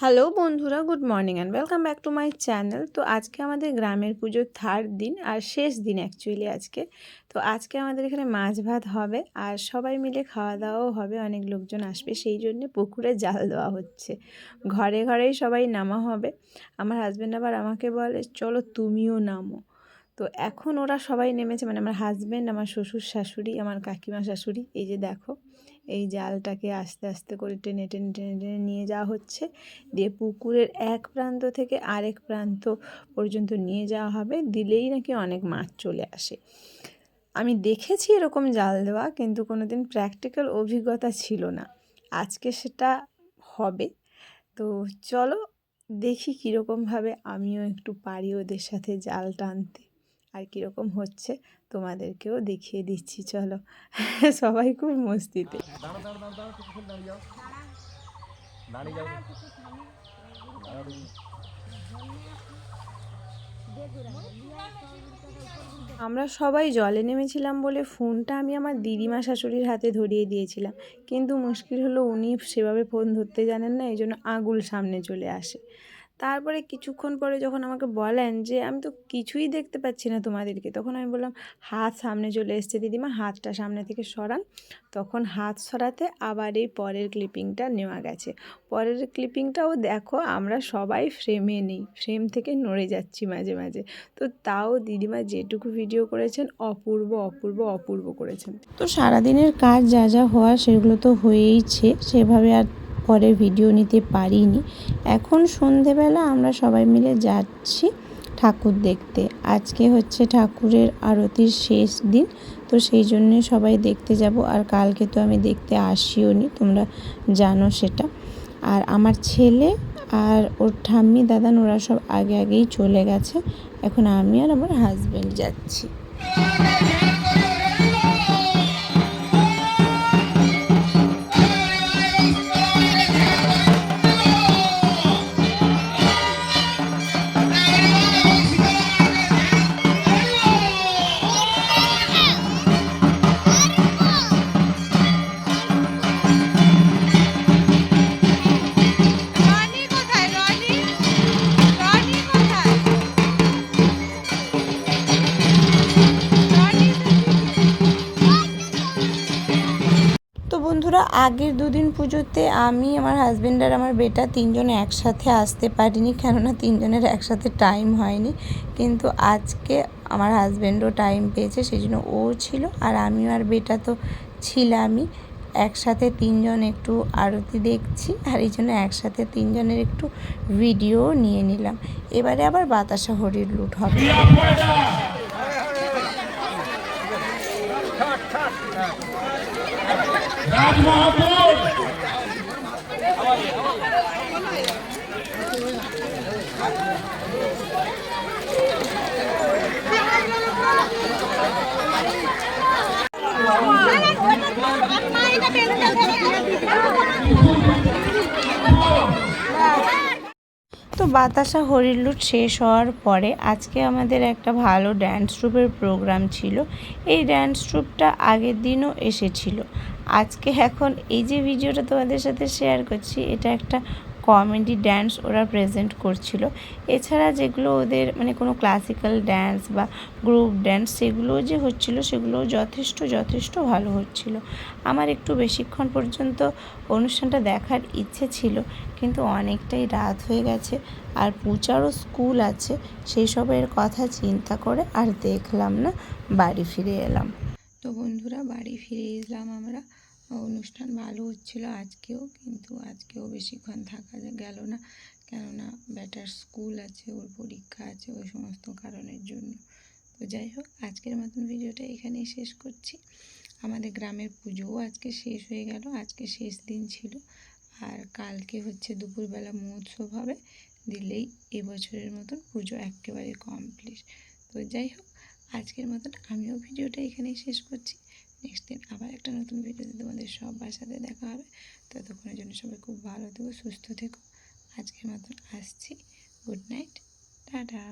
Hello বন্ধুরা, good morning and welcome back to my channel. তো আজকে আমাদের গ্রামের পুজোর থার্ড দিন আর শেষ দিন অ্যাকচুয়ালি আজকে। তো আজকে আমাদের এখানে মাছ ভাত হবে আর সবাই মিলে খাওয়া দাওয়াও হবে, অনেক লোকজন আসবে, সেই জন্যে পুকুরে জাল দেওয়া হচ্ছে। ঘরে ঘরেই সবাই নামা হবে। আমার হাজব্যান্ড আবার আমাকে বলে চলো তুমিও নামো। তো এখন ওরা সবাই নেমেছে, মানে আমার হাজব্যান্ড, আমার শ্বশুর শাশুড়ি, আমার কাকিমা শাশুড়ি। এই যে দেখো, এই জালটাকে আস্তে আস্তে করে টেনে টেনে টেনে টেনে নিয়ে যাওয়া হচ্ছে, দিয়ে পুকুরের এক প্রান্ত থেকে আরেক প্রান্ত পর্যন্ত নিয়ে যাওয়া হবে। দিলেই নাকি অনেক মাছ চলে আসে। আমি দেখেছি এরকম জাল দেওয়া, কিন্তু কোনো দিন প্র্যাকটিক্যাল অভিজ্ঞতা ছিল না। আজকে সেটা হবে। তো চলো দেখি কীরকমভাবে আমিও একটু পারি ওদের সাথে জাল টানতে, আর কীরকম হচ্ছে তোমাদেরকেও দেখিয়ে দিচ্ছি। চলো, সবাই খুব মস্তিতে। আমরা সবাই জলে নেমেছিলাম বলে ফোনটা আমি আমার দিদিমা শাশুড়ির হাতে ধরিয়ে দিয়েছিলাম, কিন্তু মুশকিল হলো উনি সেভাবে ফোন ধরতে জানেন না, এই জন্য আঙুল সামনে চলে আসে। তারপরে কিছুক্ষণ পরে যখন আমাকে বলেন যে আমি তো কিছুই দেখতে পাচ্ছি না তোমাদেরকে, তখন আমি বললাম হাত সামনে চলে এসছে দিদিমা, হাতটা সামনে থেকে সরান। তখন হাত সরাতে আবার এই পরের ক্লিপিংটা নেওয়া গেছে। পরের ক্লিপিংটাও দেখো, আমরা সবাই ফ্রেমে নেই, ফ্রেম থেকে নড়ে যাচ্ছি মাঝে মাঝে। তো তাও দিদিমা যেটুকু ভিডিও করেছেন অপূর্ব অপূর্ব অপূর্ব করেছেন। তো সারাদিনের কাজ যা যা হওয়ার সেগুলো তো হয়েইছে, সেভাবে আর পরে ভিডিও নিতে পারিনি। এখন সন্ধেবেলা আমরা সবাই মিলে যাচ্ছি ঠাকুর দেখতে। আজকে হচ্ছে ঠাকুরের আরতির শেষ দিন, তো সেই জন্যে সবাই দেখতে যাব। আর কালকে তো আমি দেখতে আসিও নি, তোমরা জানো সেটা। আর আমার ছেলে আর ওর ঠাম্মি দাদান ওরা সব আগে আগেই চলে গেছে। এখন আমি আর আমার হাজব্যান্ড যাচ্ছি। তো বন্ধুরা, আগের দুদিন পুজোতে আমি, আমার হাজব্যান্ড আর আমার বেটা তিনজনে একসাথে আসতে পারিনি, কেননা তিনজনের একসাথে টাইম হয়নি। কিন্তু আজকে আমার হাজব্যান্ডও টাইম পেয়েছে, সেই জন্য ও ছিল, আর আমিও আর বেটা তো ছিলামই। একসাথে তিনজন একটু আরতি দেখছি, আর এই জন্য একসাথে তিনজনের একটু ভিডিও নিয়ে নিলাম। এবারে আবার বাতাসা হরির লুট হবে। তো বাতাসা হরির লুট শেষ হওয়ার পরে আজকে আমাদের একটা ভালো ড্যান্স ট্রুপের প্রোগ্রাম ছিল। এই ড্যান্স ট্রুপটা আগের দিনও এসেছিল। আজকে এখন এই যে ভিডিওটা তোমাদের সাথে শেয়ার করছি, এটা একটা কমেডি ড্যান্স ওরা প্রেজেন্ট করছিল। এছাড়া যেগুলো ওদের মানে কোনো ক্লাসিক্যাল ড্যান্স বা গ্রুপ ড্যান্স সেগুলোও যে হচ্ছিল, সেগুলোও যথেষ্ট ভালো হচ্ছিল। আমার একটু বেশিক্ষণ পর্যন্ত অনুষ্ঠানটা দেখার ইচ্ছে ছিল, কিন্তু অনেকটাই রাত হয়ে গেছে, আর পূজারও স্কুল আছে, সেই সবের কথা চিন্তা করে আর দেখলাম না, বাড়ি ফিরে এলাম। তো বন্ধুরা, বাড়ি ফিরে এলাম আমরা। অনুষ্ঠান ভালো হচ্ছিল আজকেও, কিন্তু আজকেও বেশিক্ষণ থাকা গেল না, কেননা ব্যাটার স্কুল আছে, ওর পরীক্ষা আছে, ওই সমস্ত কারণের জন্য। তো যাই হোক, আজকের মতন ভিডিওটা এখানেই শেষ করছি। আমাদের গ্রামের পুজোও আজকে শেষ হয়ে গেল, আজকে শেষ দিন ছিল। আর কালকে হচ্ছে দুপুরবেলা মহোৎসব হবে, দিলেই এবছরের মতন পুজো একেবারে কমপ্লিট। তো যাই হোক, আজকের মতন আমিও ভিডিওটা এখানেই শেষ করছি। নেক্সট দিন আবার একটা নতুন ভিডিওতে তোমাদের সবার সাথে দেখা হবে। ততক্ষণের জন্য সবাই খুব ভালো থেকো, সুস্থ থেকো। আজকের মতন আসছি। Good night, tata.